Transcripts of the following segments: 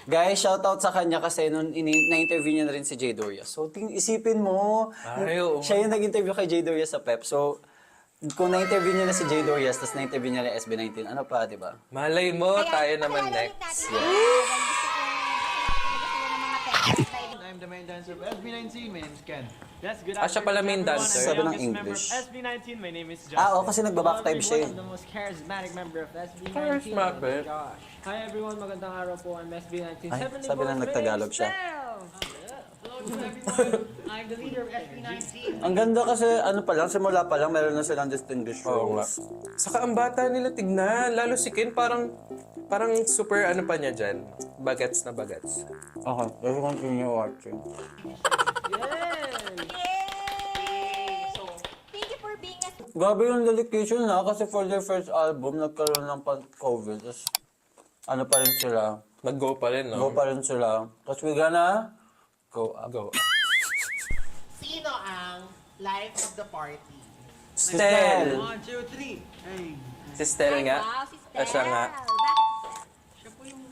Guys, shoutout sa kanya kasi nung na-interview niya na rin si Jay Dorias. So, isipin mo, siya yung nag-interview kay Jay Dorias sa PEP. So, kung na-interview niya na si Jay Dorias, tapos na-interview niya na SB19, ano pa, di ba? Malay mo, tayo naman next. I'm the main dancer of SB19. My name is Ken. Yes, good Siya pala main everyone. dancer. I'm Sabi the ng youngest member English. of SB19. My name is Justin. Oo, kasi nagbaback-time siya eh. I'm the most charismatic member of SB19. Charismatic? Gosh. Hi everyone, magandang araw po. I'm SB19. Ay, sabi lang nagtagalog siya. Hello everyone. I'm the leader of SB19. Ang ganda kasi, ano pa lang, simula pa lang, meron na silang distinguished Oo nga. roles. Saka ang bata nila tignan. Lalo si Ken, parang super ano pa niya dyan. Bagets na bagets. Okay, let's continue watching. Thank you for being a... Grabe yung dedication na, kasi for their first album, nagkaroon ng COVID. Tapos, ano pa rin sila, Nag-go pa rin, go no? pa rin sila. Tapos we gonna go up. Go. Sino ang life of the party? Stel! 1, 2, 3. Hey. Si Stel nga. Wow, si Stella. Siya nga. Bakit? Siya po yung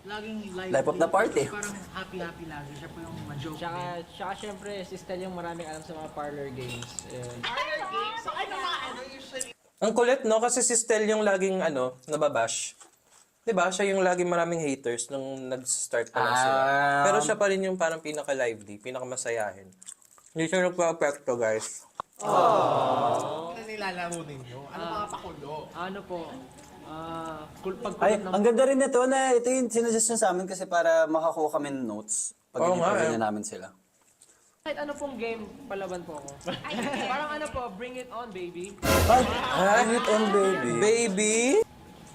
laging Life of the party. Parang happy-happy lagi. Siya po yung ma-joke. Tsaka syempre, si Stel yung maraming alam sa mga parlor games. Parlor games? So ano mga usually? Ang kulit, no? Kasi si Stel yung laging, nababash. Diba? Siya yung laging maraming haters nung nag-start pa lang sila. Pero siya pa rin yung parang pinaka-lively, pinaka-masayahin. Hindi siya nagpa-apekto, guys. Ano nilalaro ninyo? Ano mga pakulo? Ano po? Ay, Pagkulit ng... ang ganda rin nito na ito yung sinasuggestion sa amin kasi para makakuha kami ng notes pag Oo nga, in-interview eh. na namin sila. Kahit ano pong game, palaban po ako. Parang ano po, bring it on baby. Ay, bring it on, baby. Baby!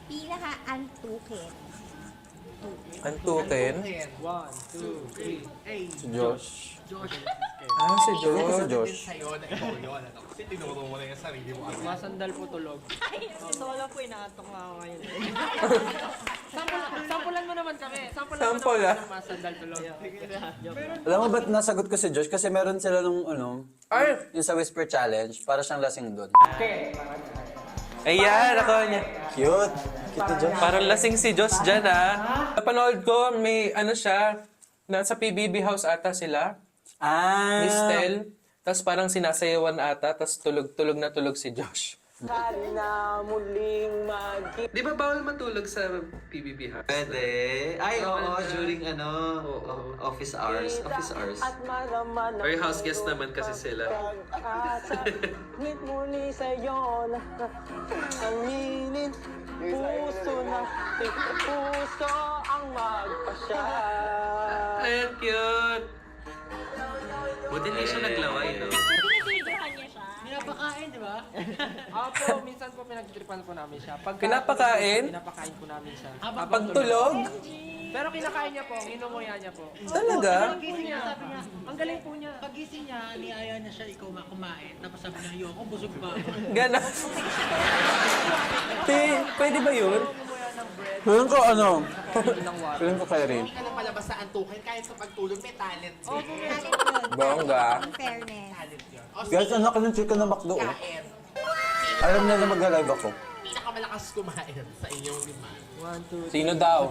Pinaka-antukin. Antukin? 1, 2, 3. Hey, Si Josh. Josh. Si Si Josh. Josh. Sa'yo na ikaw yun. Ano? Kasi tinuro mo na yung sarili mo. Masandal po tulog. Solo po, inaantok nga ako ngayon. Sampulan mo naman kami. Sampulan mo Sample, naman ah. ng masandal tulog. Alam mo ba't nasagot ko si Josh? Kasi meron sila nung Ay! yung sa Whisper Challenge, para siyang lasing doon. Ayan, ako niya. Cute. Cute ni Josh. Parang lasing si Josh dyan, ha? Napanood ko, may siya, nasa PBB house ata sila, ni Stel. Tapos parang sinasayawan ata, tapos tulog na tulog si Josh. Di ba bawal matulog sa PBB house? Pwede. Ay, oo, during office hours. Office hours. Or house guest naman kasi sila. Ay, cute! Buti hindi siya naglaway, no? Binibidyohan niya siya. Pinapakain, di ba? Ako po, minsan po pinagtripan po namin siya. Pinapakain? Pinapakain po namin siya. Pag tulog? Pero kinakain niya po, inumuya niya po. Talaga? Pagising niya, sabi niya, Ang galing po niya. pagising niya, niaya niya siya ikaw kumain. Tapos sabi niya, ayoko, busog ba? Gana. Pwede ba yun? Inumuya ng bread, Feeling ko ng water. feeling ko kay Rin. Hindi ka na palabas sa antukin. Kahit sa pagtulog may talent. Talent yun. Bongga. In fairness. Talent yun. O Guys, anak ng chicken na McDo. Oh. kain. Alam niya na mag-live ako. Pinakamalakas kumain sa inyong lima. 1, 2, 3. Sino daw?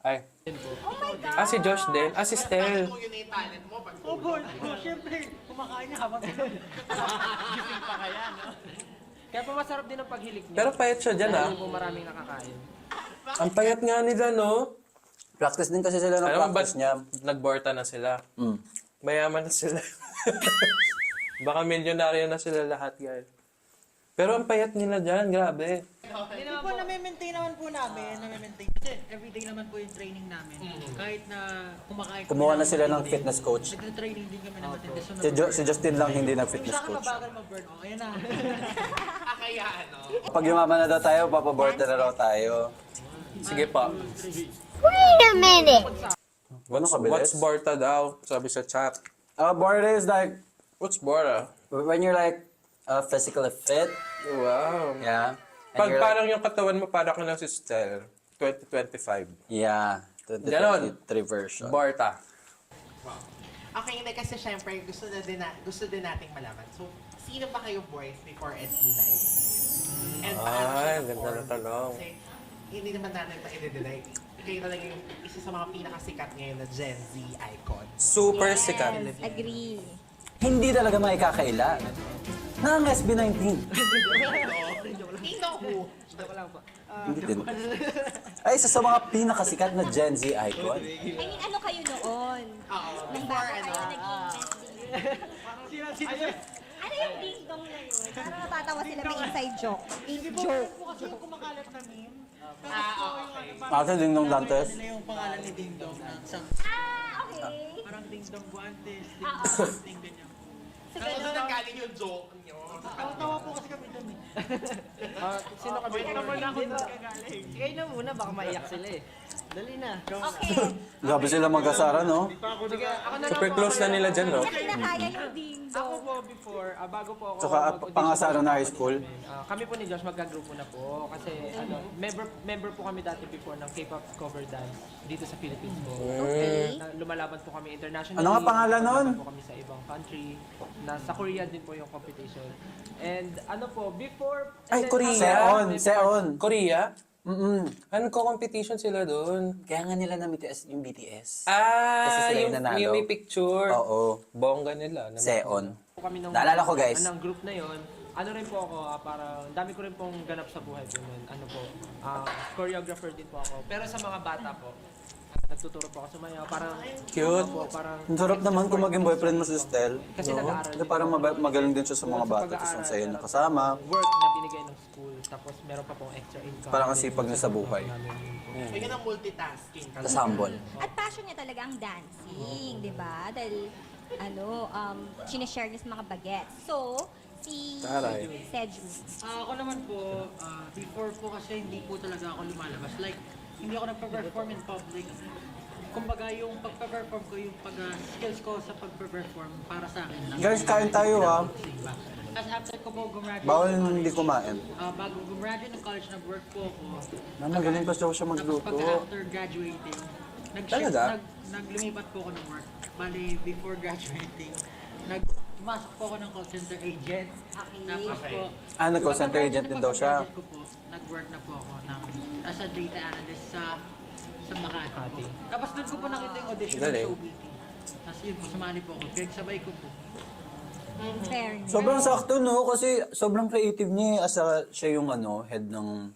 Ay. Oh my God. Si Josh din. Si Bakit Stel. mo yun na yung talent mo? Pag Oh, boy. Oh, syempre. Kumakain niya habang tulog. Gising pa kaya, no? Kaya po masarap din ang paghilik niya. Pero payat siya dyan, ha? Hindi po maraming nakakain. Ang payat nga nila, no? Practice din kasi sila ng Alam mo ba, practice niya. nagborta na sila. Mm. Mayaman na sila. Baka milyonaryo na sila lahat, guys. Pero ang payat nila dyan, grabe. Hindi po, nami-maintain naman po namin. Nami-maintain. Kasi everyday naman po yung training namin. Kahit na kumakain kami Kumuha na ng sila ng matindi. fitness coach. Nagna-training din kami ng matindi. So, Si Justin lang hindi na fitness Sa akin coach. mabagal mag-burn. Oh, ayan na. kaya ano? Pag yumaman na daw tayo, papaborta na raw tayo. Sige pa. Wait a minute. Gano'ng kabilis? What's Borta daw? Sabi sa chat. Borta is like, What's Borta? when you're like physically fit. Wow. Yeah. And Pag you're parang yung katawan mo, parang ka lang si Stel. 2025. Yeah. The Ganon. 23 version. Borta. Okay, hindi kasi syempre gusto din nating malaman. So, sino ba kayo boys before SB9? And Ay, ganda na tanong. Kasi hindi naman natin ma-i-deny. Kayo talaga yung isa sa mga pinakasikat ngayon na Gen Z icon. Super sikat. Agree. Hindi talaga maikakaila. Na ang SB19. Ino who? Hindi din. Ay, isa sa mga pinakasikat na Gen Z icon. I mean, ano kayo noon? Oo. Nang Before bago ano? kayo naging ano yung ding-dong na yun? Parang natatawa sila may inside joke. Joke. Po kasi yung kumakalat na meme. Okay. Ate Ding Dong Dantes. Nila yung pangalan ni Ding Dong na sa Okay. parang Ding Dong Guantes, Ding Dong Ding ganyan po. So, Saan ganun. nanggaling yung joke nyo? Tawa po kasi kami doon eh. Sino kami? Tawa na ako doon kagaling. Kayo na muna, baka maiyak sila eh. Dali na. Okay. Grabe sila mag-asara, no? Sige, ako na lang Super po, close ako na lang. nila dyan, no? Hindi na kaya yung ding-dong. Ako po before, bago po ako Tsaka mag-audition pangasara po na sa high school. kami po ni Josh magka-grupo na po kasi member po kami dati before ng K-pop cover dance dito sa Philippines po. Okay. Lumalaban po kami internationally. Ano nga pangalan nun? Lumalaban po kami sa ibang country. Nasa Korea din po yung competition. And ano po, before... Ay, Korea. Seon. Korea? Mm-mm. Ano ko-competition sila doon? Kaya nga nila na yung BTS. Ah, Kasi sila yung nanalo. yung may picture. Oo. Bongga nila. Seon. po kami ng Naalala ko, guys. ng group na yon. Ano rin po ako, parang dami ko rin pong ganap sa buhay ko nun. Ano po, choreographer din po ako. Pero sa mga bata po, nagtuturo po ako sumayaw. Parang Cute. ano po, parang Ang sarap naman kung maging boyfriend mo si Stel. Kasi nag-aaral Kasi din parang ako. magaling din siya sa mga Sa bata. Tapos pag-aaral, ang sayo meron na kasama. work na binigay ng school. Tapos meron pa pong extra income. Parang ang sipag niya sa buhay. So yun ang multitasking. Tapos humble. At passion niya talaga ang dancing, di ba? Dahil, sinishare niya sa mga bagets. So, si Taray. Seju. Ako naman po, before po kasi hindi po talaga ako lumalabas. Like, hindi ako nagpa-perform in public. Kumbaga, yung pagpa-perform ko, yung skills ko sa pagpa-perform para sa akin lang. Guys, kain tayo ha. Diba? Tapos after ko po gumraduate, Bawal hindi kumain. bago gumraduate ng college, nag-work po ako. Mama, galing pa siya Tapos magluto. pagka after graduating, Talaga? naglipat po ako ng work. Bali, before graduating, pumasok po ako ng call center agent. Tapos po, Nag-call center agent din daw siya. pagka-graduate ko po, nag-work na po ako as a data analyst sa Makati. Tapos doon ko po nakita yung audition ng Galing. ShowBT. Tapos yun po, sumali po ako. Pinagsabay ko po. Fair. Sobrang sakto, no? Kasi sobrang creative niya eh. Asa siya yung head ng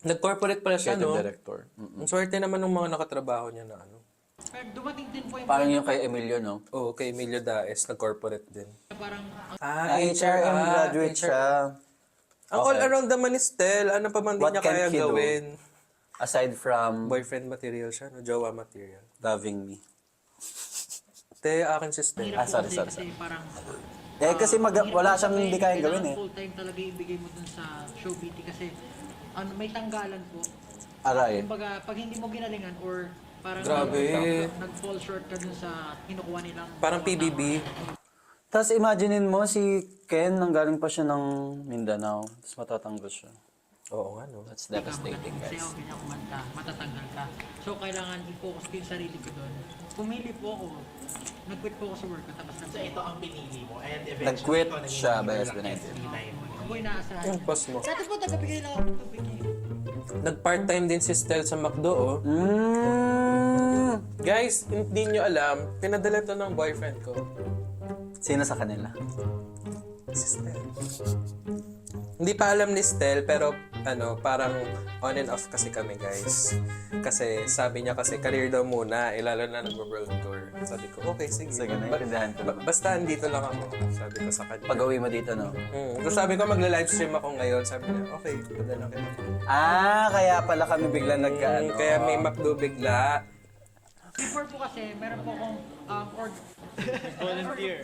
Nag-corporate pala siya, creative no? director. Ang swerte naman ng mga nakatrabaho niya na ano. Pero dumating din po yung Parang yung kay Emilio, no? Oo, kay Emilio Daes, nag-corporate din. parang HRM graduate siya. Ang all Okay. around naman ni Stel, ano pa man din What niya can kaya he do? gawin? Aside from Boyfriend material siya, no? Jowa material. loving me. Te, akin si Stel. hirap po sorry, kasi, sorry, kasi parang Kasi wala siyang hindi kayang gawin eh. full time talaga ibigay mo dun sa ShowBT kasi may tanggalan po. Aray. Kumbaga, pag hindi mo ginalingan or parang Grabe. nag-fall short ka dun sa kinukuha nilang Parang PBB. Tapos imaginein mo si Ken, nanggaling pa siya ng Mindanao. Tapos matatanggal siya. Oo nga, no? That's devastating, Kasi guys. ako ganyan kumanta, matatanggal ka. So, kailangan i-focus ko yung sarili ko doon. Pumili po ako. Nag-quit po ako sa work. Tapos So ito ang pinili mo. And eventually, Nag-quit ito naging siya by leader ng SB19. SB9. ako yung naasahan. Yung post mo. Dati po, tagabigay lang ako ng tubig eh. Nag-part-time din si Stel sa McDo, oh. Guys, hindi nyo alam, pinadala to ng boyfriend ko. Sino sa kanila? Si Stel. Hindi pa alam ni Stel, pero parang on and off kasi kami, guys. Kasi sabi niya kasi career daw muna, lalo na nag-world tour. Sabi ko, okay, sige. Sige, naiintindihan ko naman. Basta andito lang ako, sabi ko sa kanya. Pag-uwi mo dito, no? So sabi ko, magla-livestream ako ngayon. Sabi niya, okay, padala kita. Kaya pala kami bigla nagkaano. Kaya may McDo bigla. Before po kasi, meron po akong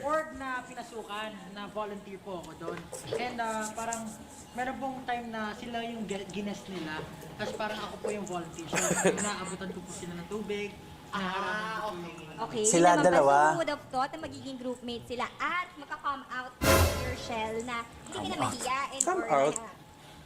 org na pinasukan, na volunteer po ako doon. And parang, meron pong time na sila yung guest nila, tapos parang ako po yung volunteer. So, inaabutan ko po sila ng tubig, inaharangan ko po yung Okay, Sila hindi naman dalawa. ba who would have thought na magiging groupmate sila at magka-come out of your shell na hindi ka na mahihiyain Come or out. na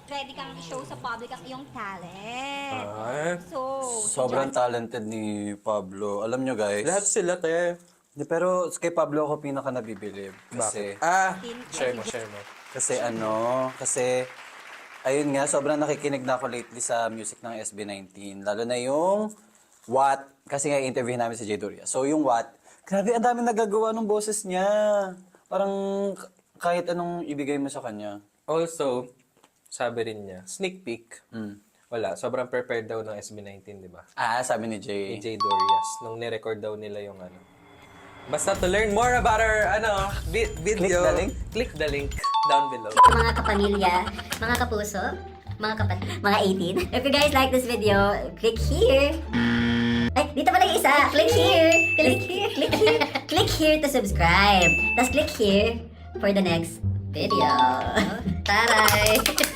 ready kang i-show sa public ang iyong talent. Ay, So, Sobrang talented ni Pablo. Alam nyo, guys. lahat sila, te. Pero kay Pablo ako pinaka nabibilib. Kasi, Share mo. kasi ayun nga, sobrang nakikinig na ako lately sa music ng SB19. Lalo na yung What, kasi nga interview namin si Jay Doria. So yung What, grabe, ang dami nagagawa ng boses niya. Parang kahit anong ibigay mo sa kanya. Also, sabi rin niya, sneak peek. Mm. Wala, sobrang prepared daw ng SB19, di ba? Sabi ni Ni Jay. Jay Dorias, nung nirecord daw nila yung ano. Basta to learn more about our video, click the link down below. Mga kapamilya, mga kapuso, mga kapatid, mga 18. If you guys like this video, click here. Ay, dito pala yung isa. Click here. Click here. Click here. Click here to subscribe. Tapos click here for the next video. Taray!